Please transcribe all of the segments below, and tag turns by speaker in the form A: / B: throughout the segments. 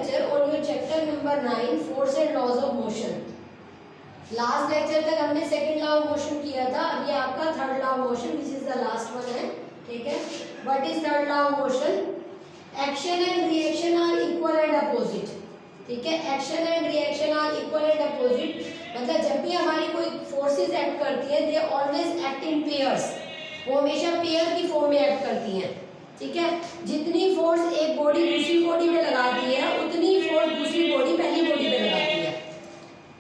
A: lecture on your chapter number 9 force and laws of motion. Last lecture तक हमने second law of motion किया था, अभी आपका third law of motion which is the last one है, ठीक है। What is third law of motion? Action and reaction are equal and opposite, ठीक है। Action and reaction are equal and opposite मतलब जब भी हमारी कोई फोर्सेस एक्ट करती है, they always act in pairs, वो हमेशा पेयर की फॉर्म में एक्ट करती हैं, ठीक है। जितनी फोर्स एक बॉडी दूसरी बॉडी पे लगाती है, उतनी फोर्स दूसरी बॉडी पहली बॉडी पे लगाती है।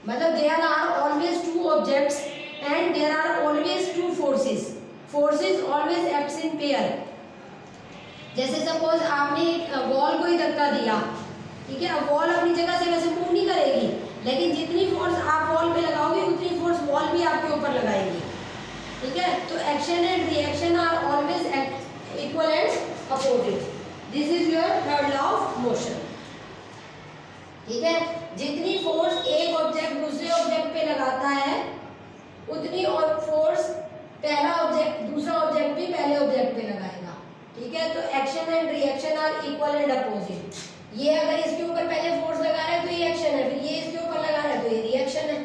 A: मतलब there are always two objects and there are always two forces, forces always acts in pair. जैसे सपोज आपने एक वॉल को ही धक्का दिया, ठीक है। अब वॉल अपनी जगह से वैसे मूव नहीं करेगी, लेकिन जितनी फोर्स आप वॉल पे लगाओगे उतनी फोर्स वॉल भी आपके ऊपर लगाएगी, ठीक है। तो action and reaction are always equal and opposite. This is your third law of motion, ठीक है। जितनी फोर्स एक ऑब्जेक्ट दूसरे ऑब्जेक्ट पे लगाता है, उतनी और फोर्स पहला ऑब्जेक्ट दूसरा ऑब्जेक्ट भी पहले ऑब्जेक्ट पे लगाएगा, ठीक है। तो action and reaction are equal and opposite. ये अगर इसके ऊपर पहले फोर्स लगा रहा है तो ये एक्शन है, फिर ये इसके ऊपर लगा रहा है तो ये रिएक्शन है,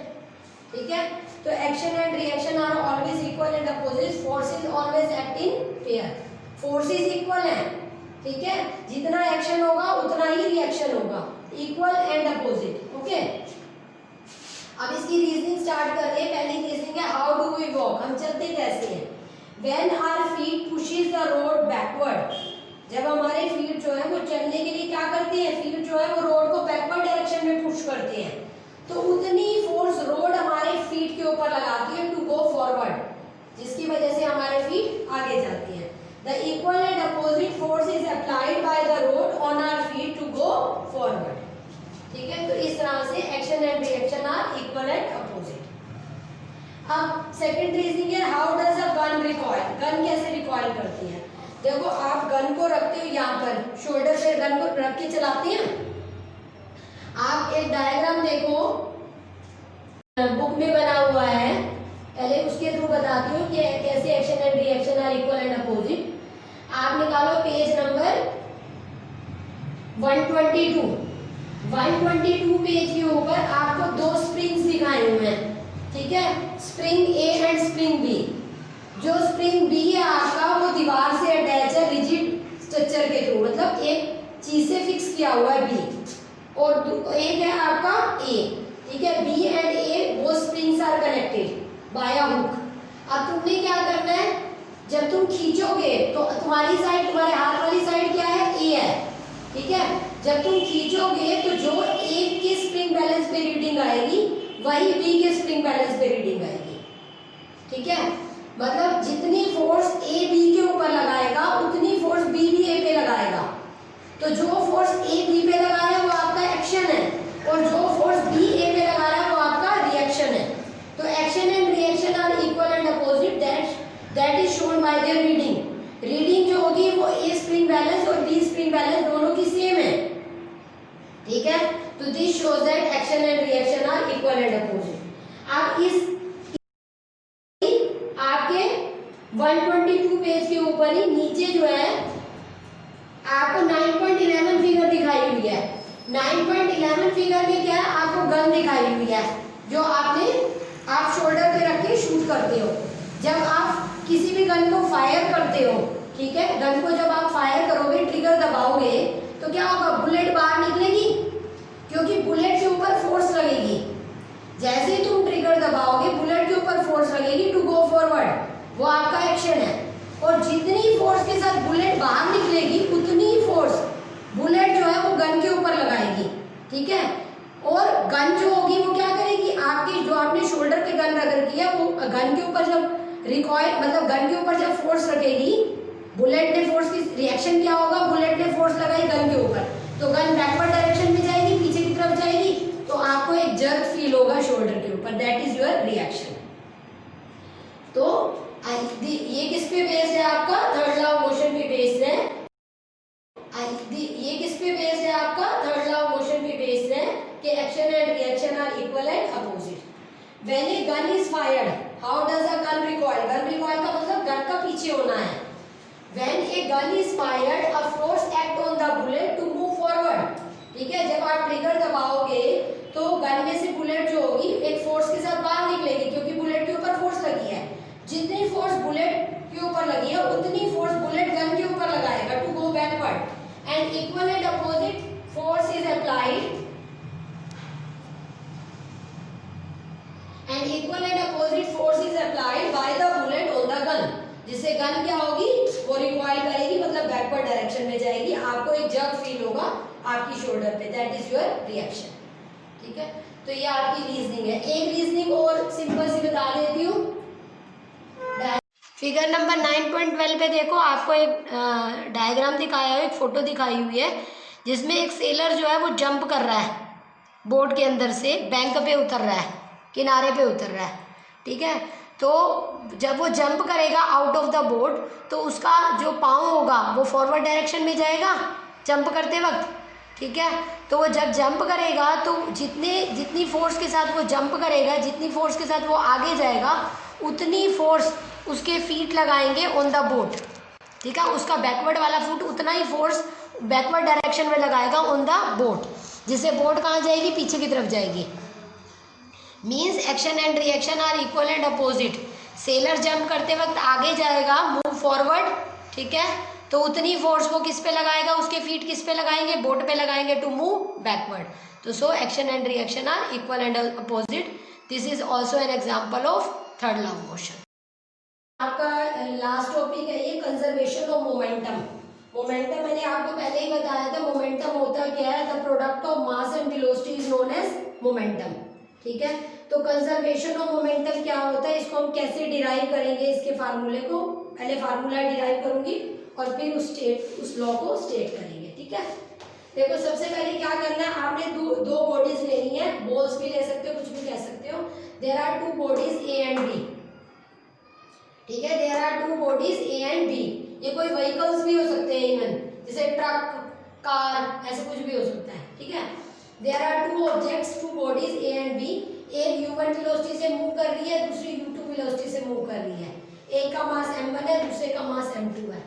A: ठीक है। तो action and reaction are always equal and opposite. Forces always act in pair, forces equal है, ठीक है। जितना एक्शन होगा उतना ही रिएक्शन होगा, इक्वल एंड अपोजिट, ओके। अब इसकी रीजनिंग स्टार्ट कर रहे हैं। पहली रीजनिंग है हाउ डू वी वॉक, हम चलते कैसे हैं। When our feet pushes the road backward, जब हमारे फीट जो है वो चलने के लिए क्या करते हैं, फीट जो है वो रोड को बैकवर्ड डायरेक्शन में पुश करते हैं, तो उतनी फोर्स रोड हमारे फीट के ऊपर लगाती है टू गो फॉरवर्ड, जिसकी वजह से हमारे फीट आगे जाती है। The equal and opposite force is applied by the road on our feet to go forward, ठीक है। तो इस तरह से action and reaction are equal and opposite. अब सेकंड रीजनिंग है how does a gun recoil, gun कैसे recoil करती है। देखो आप गन को रखते हो यहाँ पर, शोल्डर पे गन को रख के चलाते हैं। आप एक डायग्राम देखो, बुक में बना हुआ है, पहले उसके थ्रू बताती हूँ कि कैसे action and reaction are equal and opposite. आप निकालो पेज नंबर 122। 122 पेज के ऊपर आपको दो स्प्रिंग्स दिखाए हुए हैं, ठीक है। Spring A and spring B. जो स्प्रिंग बी है आपका वो दीवार से अटैच है रिजिड स्ट्रक्चर के थ्रू, मतलब एक चीज से फिक्स किया हुआ है बी, और एक है आपका ए, ठीक है। बी एंड ए वो springs are connected by a hook. अब तुमने क्या करना है, जब तुम खींचोगे तो तुम्हारी साइड, तुम्हारे हाथ वाली साइड क्या है, ए है, ठीक है। जब तुम खींचोगे तो जो ए के स्प्रिंग बैलेंस पे रीडिंग आएगी वही बी के स्प्रिंग बैलेंस पे रीडिंग आएगी, ठीक है। मतलब जितनी फोर्स ए बी के ऊपर लगाएगा उतनी फोर्स बी भी ए पे लगाएगा। तो जो फोर्स ए बी पे लगा रहा है वो आपका एक्शन है, और जो फोर्स बी ए पे लगा रहा है वो आपका रिएक्शन है। तो action and reaction are equal and opposite, that is shown by their reading. Reading जो होगी वो ए स्प्रिंग बैलेंस और बी स्प्रिंग बैलेंस दोनों की सेम है, ठीक है। तो this shows that action and reaction are equal and opposite. आप इस आपके 122 पेज के ऊपर ही नीचे जो है आपको 9.11 फिगर दिखाई हुई है। 9.11 फिगर में क्या है, आपको गन दिखाई हुई है जो आप शोल्डर पे रख के शूट करते हो। जब आप किसी भी गन को फायर करते हो, ठीक है, गन को जब आप फायर करोगे, ट्रिगर दबाओगे तो क्या होगा, बुलेट बाहर निकलेगी, क्योंकि बुलेट के ऊपर फोर्स लगेगी। जैसे ही तुम ट्रिगर दबाओगे बुलेट के ऊपर फोर्स लगेगी टू गो फॉरवर्ड, वो आपका एक्शन है। और जितनी फोर्स के साथ बुलेट बाहर निकलेगी उतनी फोर्स बुलेट जो है वो गन के ऊपर लगाएगी, ठीक है। और गन जो होगी वो क्या करेगी, आपकी जो आपने शोल्डर पे गन रख रखी है वो गन के ऊपर जब रिकॉइल, मतलब गन के ऊपर जब फोर्स रखेगी, बुलेट ने फोर्स की रिएक्शन क्या होगा, बुलेट ने फोर्स लगाई गन के ऊपर, तो गन बैकवर्ड डायरेक्शन में जाएगी, पीछे की तरफ जाएगी, तो आपको एक जर्क फील होगा शोल्डर के ऊपर, दैट इज योर रिएक्शन। तो ये किस पे बेस्ड है, आपका थर्ड लॉ ऑफ मोशन पे बेस्ड है। ये किस पे बेस्ड है, आपका थर्ड लॉ ऑफ मोशन पे बेस्ड है कि action and reaction are equal and opposite. When a gun is fired, how does a gun recoil, gun recoil का मतलब गन का पीछे होना है। When a gun is fired, a force act on the bullet to move forward, ठीक है। जब आप forward and equal and opposite force is applied and equal and opposite force is applied by the bullet on the gun, जिससे gun क्या होगी, वो recoil करेगी, मतलब बैकवर्ड डायरेक्शन में जाएगी, आपको एक जर्क फील होगा आपकी शोल्डर पे, दैट इज योर रिएक्शन। ठीक है, तो ये आपकी रीजनिंग है। एक रीजनिंग और सिंपल सी बता देती हूँ। फिगर नंबर 9.12 पे देखो, आपको एक डायग्राम दिखाया है, एक फोटो दिखाई हुई है, जिसमें एक सेलर जो है वो जंप कर रहा है, बोट के अंदर से बैंक पे उतर रहा है, किनारे पे उतर रहा है। ठीक है, तो जब वो जंप करेगा आउट ऑफ द बोट, तो उसका जो पाँव होगा वो फॉरवर्ड डायरेक्शन में जाएगा जंप करते वक्त। ठीक है, तो वो जब जंप करेगा तो जितनी फोर्स के साथ वो जंप करेगा, जितनी फोर्स के साथ वो आगे जाएगा, उतनी फोर्स उसके फीट लगाएंगे ऑन द बोट। ठीक है, उसका बैकवर्ड वाला फुट उतना ही फोर्स बैकवर्ड डायरेक्शन में लगाएगा ऑन द बोट, जिससे बोट कहाँ जाएगी, पीछे की तरफ जाएगी। Means action and reaction are equal and opposite. Sailor jump करते वक्त आगे जाएगा, मूव फॉरवर्ड। ठीक है, तो उतनी फोर्स वो किस पे लगाएगा, उसके फीट किस पे लगाएंगे, बोट पे लगाएंगे टू मूव बैकवर्ड। तो so action and reaction are equal and opposite. This is also an example of third law of motion. आपका लास्ट टॉपिक है ये कंजर्वेशन ऑफ मोमेंटम। मोमेंटम मैंने आपको पहले ही बताया था, मोमेंटम होता क्या है, the product of mass and velocity is known as momentum. ठीक है, तो कंजर्वेशन ऑफ मोमेंटम क्या होता है, इसको हम कैसे डिराइव करेंगे, इसके फार्मूले को पहले फार्मूला डिराइव करूंगी और फिर उस लॉ को स्टेट करेंगे। ठीक है, देखो सबसे पहले क्या करना है, आपने दो बॉडीज लेनी है, बॉल्स भी ले सकते हो, कुछ भी कह सकते हो। There are two bodies A and B. ठीक है, there are two bodies A and B. ये कोई व्हीकल्स भी हो सकते हैं, इवन जैसे ट्रक, कार, ऐसे कुछ भी हो सकता है। ठीक है, there are two objects, two bodies A and B. एक u1 वेलोसिटी से मूव कर रही है, दूसरी u2 वेलोसिटी से मूव कर रही है। एक का मास m1 है, दूसरे का मास m2 है।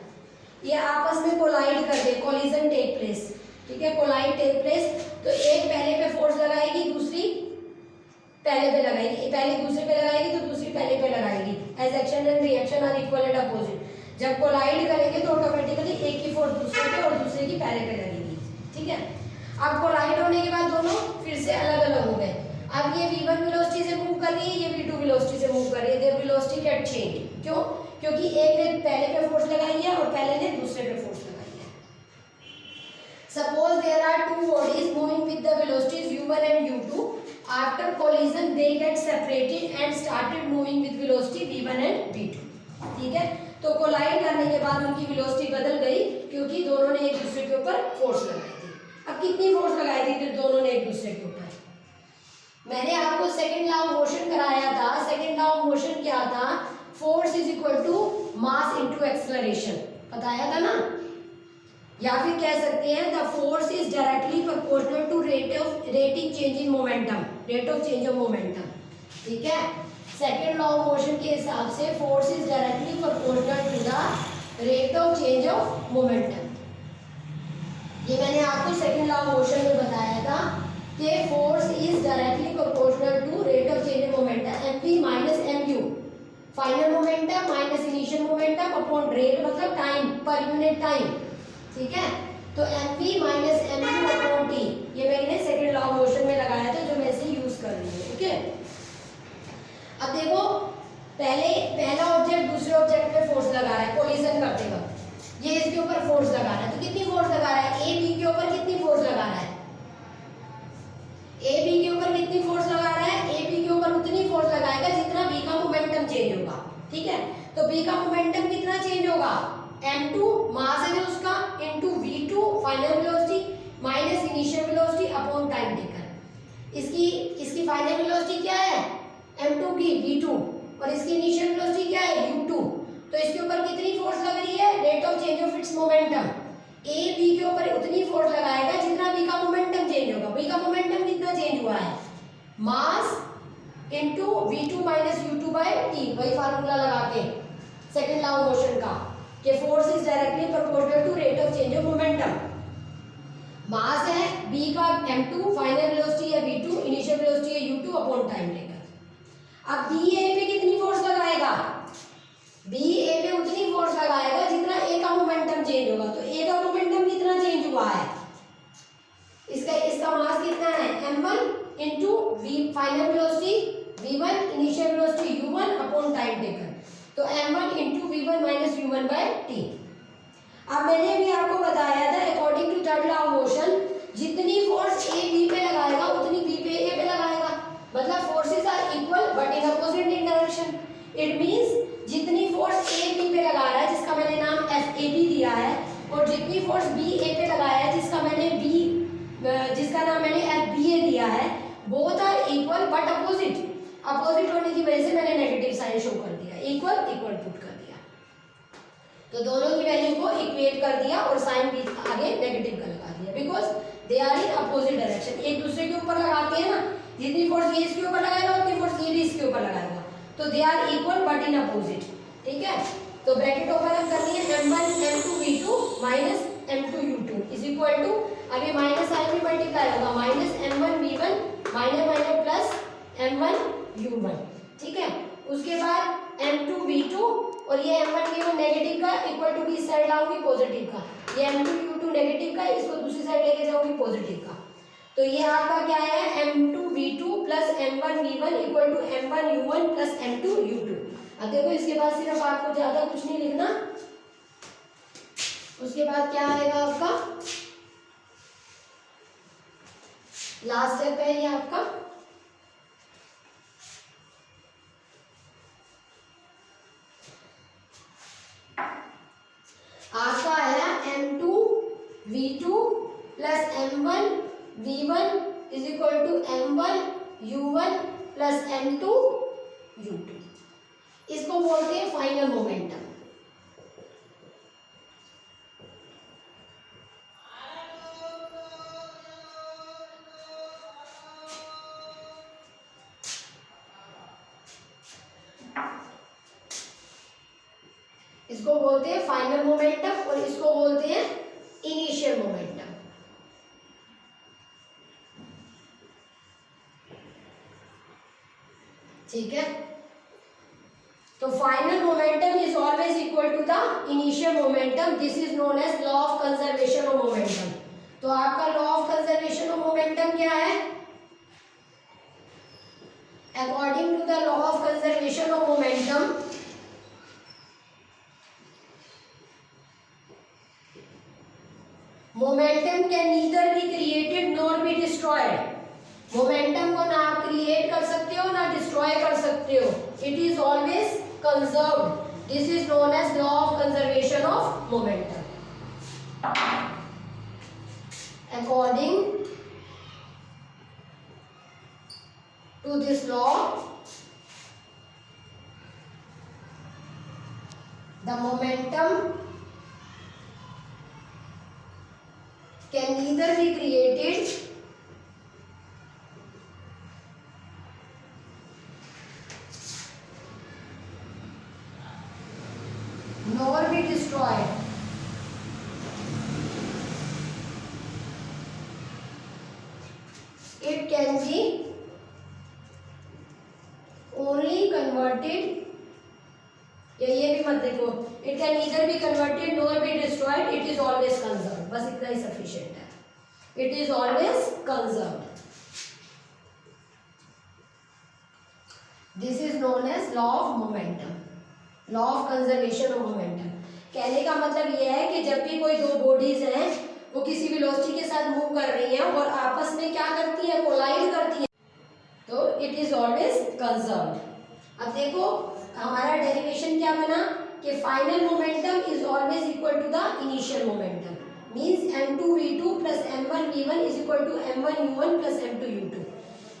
A: ये आपस में कोलाइड कर दे, कोलिजन टेक प्लेस। ठीक है, कोलाइड टेक प्लेस, तो एक पहले पे फोर्स लगाएगी, दूसरी पहले पे लगाएगी, पहले दूसरे पे लगाएगी तो दूसरी पहले पे लगाएगी। As action and reaction are equal and opposite. जब कोलाइड करेंगे तो ऑटोमेटिकली एक की फोर्स दूसरे पे और दूसरे की पहले पे लगेगी। ठीक है, अब कोलाइड होने के बाद दोनों फिर से अलग अलग हो गए। अब ये v1 वेलोसिटी से मूव कर रही है, ये v2 वेलोसिटी से मूव कर रही है। Their velocity get change. क्यों? क्योंकि एक ने पहले पे फोर्स लगाई है और पहले ने दूसरे पे फोर्स लगाई है। Suppose there are two bodies moving with the velocities u1 and u2। After collision they get separated and started moving with velocity v1 and v2। ठीक है, तो कोलाइड करने के बाद उनकी वेलोसिटी बदल गई, क्योंकि दोनों ने एक दूसरे के ऊपर फोर्स लगाई थी। अब कितनी फोर्स लगाई थी तो दोनों ने एक दूसरे के ऊपर? मैंने आपको सेकंड लॉ ऑफ मोशन कराया था। सेकंड लॉ ऑफ मोशन क्या था? Force is equal to mass into acceleration, बताया था ना। या फिर कह सकते हैं the force is directly proportional to rate in change in momentum, rate of change of momentum. ठीक है, सेकंड लॉ ऑफ मोशन के हिसाब से force is directly proportional to the rate of change of momentum. ये मैंने आपको second law of motion में बताया था कि force is directly proportional to rate of change of momentum, mv minus mu, final momentum minus initial momentum upon rate, मतलब time per unit time. ठीक है, तो mv minus mu upon t, ये मैंने सेकंड लॉ ऑफ मोशन में लगाया था, जो मैं इसे यूज कर रही हूँ। ओके, अब देखो पहला ऑब्जेक्ट दूसरे ऑब्जेक्ट पे फोर्स लगा रहा है कोलिजन करते वक्त, ये इसके ऊपर फोर्स लगा रहा है, तो कितनी फोर्स लगा रहा है? ए बी के ऊपर कितनी फोर्स लगा रहा है? ए बी के ऊपर कितनी फोर्स लगा रहा है? ए बी के ऊपर उतनी फोर्स लगाएगा जितना बी का मोमेंटम चेंज होगा। ठीक है, तो बी का मोमेंटम कितना चेंज होगा? m2 मास है जो उसका into v2 final velocity minus initial velocity upon time taken. इसकी फाइनल वेलोसिटी क्या है? m2 की v2, और इसकी इनिशियल वेलोसिटी क्या है? u2। तो इसके ऊपर कितनी फोर्स लग रही है? Rate of change of its momentum. A B के ऊपर उतनी फोर्स लगाएगा जितना बी का मोमेंटम चेंज होगा। बी का मोमेंटम कितना चेंज हुआ है? Mass into v2 minus u2 by t, वही फार्मूला लगा के सेकंड लॉ ऑफ मोशन का, कि force is directly proportional to rate of change of momentum. Mass है b का m2, फाइनल वेलोसिटी है v2, इनिशियल वेलोसिटी है u2 अपॉन टाइम टेकन। अब बी ए पे कितनी फोर्स लगाएगा? बी ए पे उतनी फोर्स लगाएगा जितना ए का मोमेंटम चेंज होगा। तो ए का मोमेंटम कितना तो m1 into v1 minus u1 bye t। अब मैंने भी आपको बताया था according to third law of motion जितनी फोर्स ए बी पे लगाएगा उतनी बी पे ए पे लगाएगा, मतलब forces are equal but in opposite direction. It means जितनी फोर्स ए बी पे लगा रहा है जिसका मैंने नाम एफ ए बी दिया है, और जितनी फोर्स बी ए पे लगाया है जिसका नाम मैंने एफ बी ए दिया है, both are equal but opposite. Opposite होने की वजह से मैंने नेगेटिव साइन शो कर दिया, इक्वल इक्वल पुट कर दिया, तो दोनों की वैल्यू को इक्वेट कर दिया और साइन भी आगे नेगेटिव का लगा दिया, because they are in opposite direction. एक दूसरे के ऊपर लगाते हैं ना, जितनी फोर्स ये इसके ऊपर लगाएगा उतनी फोर्स ये भी इसके ऊपर लगाएगा, तो they are equal but in opposite. ठीक है, तो ब्रैकेट ओपन अप करनी है m1 m2 v2 minus m2 u2 is equal to, अब ये माइनस साइन भी मल्टीप्लाई होगा, minus m1 v1 minus minus plus m1 u1। ठीक है, उसके बाद m2 v2 और ये m1 v1 नेगेटिव का इक्वल टू की साइड लाऊंगी पॉजिटिव का, ये m2 u2 नेगेटिव का, इसको दूसरी साइड लेके जाऊंगी पॉजिटिव का, तो ये आपका क्या है m2 v2 plus m1 v1 equal to m1 u1 plus m2 u2। अब देखो इसके बाद सिर्फ आपको ज्यादा कुछ नहीं लिखना, उसके बाद क्या आएगा आपका लास्ट स्टेप है ये आपका आया m2 v2 plus m1 v1 is equal to m1 u1 plus m2 u2। इसको बोलते हैं फाइनल मोमेंटम। इसको बोलते हैं फाइनल मोमेंटम और इसको बोलते हैं इनिशियल मोमेंटम। ठीक है, तो final momentum is always equal to the initial momentum, this is known as law of conservation of momentum. तो आपका law of conservation of momentum क्या है? According to the law of conservation of momentum, momentum can neither be created nor be destroyed. Momentum को ना आप create कर सकते हो ना डिस्ट्रॉय कर सकते हो, it is always conserved. This is known as law of conservation of momentum. According to this law, the momentum can neither be created nor be destroyed. It can be only converted, या ये भी मत देखो, it can either be converted nor be destroyed, it is always conserve. बस इतना ही sufficient है, it is always conserve. This is known as law of momentum, law of conservation of momentum. कहने का मतलब यह है कि जब भी कोई दो बॉडीज हैं वो किसी वेलोसिटी के साथ मूव कर रही हैं और आपस में क्या करती है, कोलाइड करती है, तो इट इज ऑलवेज कंजर्व्ड। अब देखो हमारा डेरिवेशन क्या बना कि final momentum is always equal to the initial momentum, means m2 v2 plus m1 v1 is equal to m1 u1 plus m2 u2।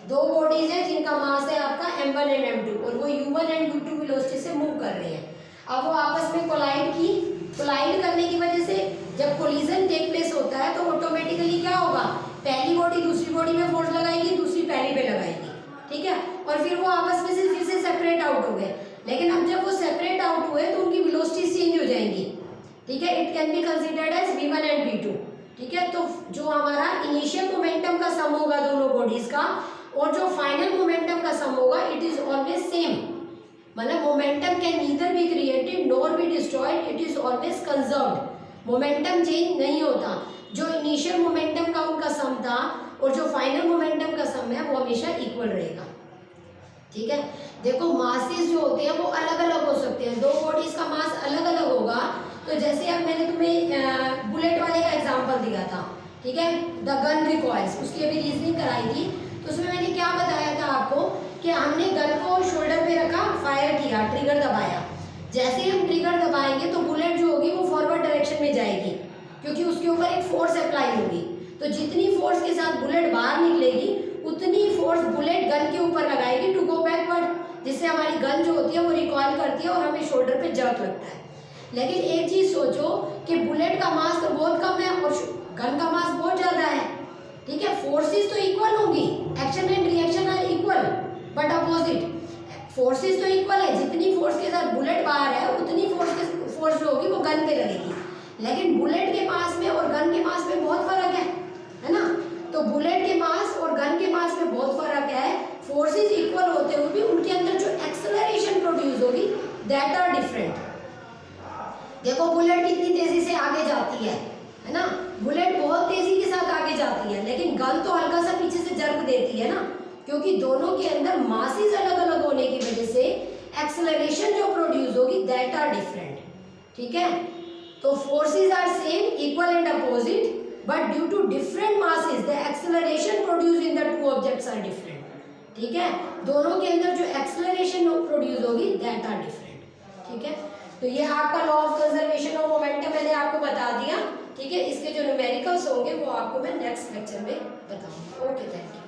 A: दो बॉडीज हैं जिनका मास है आपका m1 एंड m2 और वो u1 एंड u2 वेलोसिटी से move कर रहे हैं। अब वो आपस में कोलाइड करने की वजह से जब कोलिजन टेक प्लेस होता है तो ऑटोमेटिकली क्या होगा, पहली बॉडी दूसरी बॉडी में फोर्स लगाएगी, दूसरी पहली पे लगाएगी। ठीक है, और फिर वो आपस में से फिर से सेपरेट आउट हो गए, लेकिन अब जब वो सेपरेट आउट हुए तो उनकी वेलोसिटी चेंज हो जाएंगी। ठीक है, it can be considered as v1 and v2। ठीक है, तो जो हमारा इनिशियल मोमेंटम का सम होगा दोनों बॉडीज का और जो फाइनल मोमेंटम का सम होगा, इट इज ऑलवेज सेम। मतलब momentum can neither be created nor be destroyed, it is always conserved. Momentum change नहीं होता, जो इनिशियल मोमेंटम का उनका सम था और जो फाइनल मोमेंटम का सम है वो हमेशा इक्वल रहेगा। ठीक है। देखो मासेस जो होते हैं वो अलग अलग हो सकते हैं, दो बॉडीज का मास अलग अलग होगा। तो जैसे अब मैंने तुम्हें बुलेट वाले का एग्जांपल दिया था, ठीक है, द गन रिकॉइल्स, उसकी अभी रीजनिंग कराई थी। तो उसमें मैंने क्या बताया था आपको कि हमने गन को शोल्डर पे रखा, फायर किया, ट्रिगर दबाया। जैसे ही हम ट्रिगर दबाएंगे तो बुलेट जो होगी वो फॉरवर्ड डायरेक्शन में जाएगी, क्योंकि उसके ऊपर एक फोर्स अप्लाई होगी। तो जितनी फोर्स के साथ बुलेट बाहर निकलेगी उतनी फोर्स बुलेट गन के ऊपर लगाएगी टू गो बैकवर्ड, जिससे हमारी गन जो होती है वो रिकॉइल करती है और हमें शोल्डर पे जर्क लगता है। लेकिन एक चीज सोचो कि बुलेट का मास तो बहुत कम है और गन का मास बहुत ज्यादा है, ठीक है। फोर्सेस तो इक्वल होंगी, action and reaction are equal but opposite. Forces तो इक्वल है, जितनी फोर्स के साथ बुलेट बाहर है उतनी फोर्स जो होगी वो गन पे लगेगी। लेकिन बुलेट के मास में और गन के मास में बहुत फर्क है ना। तो बुलेट के मास और गन के मास में बहुत फर्क है। फोर्सेस इक्वल होते हुए भी उनके अंदर जो एक्सेलरेशन प्रोड्यूस होगी दैट आर डिफरेंट। देखो बुलेट कितनी तेजी से आगे जाती है ना, बुलेट बहुत तेजी के साथ आगे जाती है, लेकिन गन तो हल्का सा पीछे से जर्क देती है ना, क्योंकि दोनों के अंदर मासेस अलग अलग होने की वजह से एक्सेलरेशन जो प्रोड्यूस होगी दैट आर डिफरेंट, ठीक है। तो forces are same, equal and opposite, but due to different masses the acceleration produce in the two objects are different, ठीक है। दोनों के अंदर जो एक्सेलरेशन प्रोड्यूस होगी दैट आर डिफरेंट, ठीक है। तो ये आपका law of conservation of momentum मैंने आपको बता दिया, ठीक है। इसके जो न्यूमेरिकल्स होंगे वो आपको मैं नेक्स्ट लेक्चर में बताऊंगी। Okay, thank you.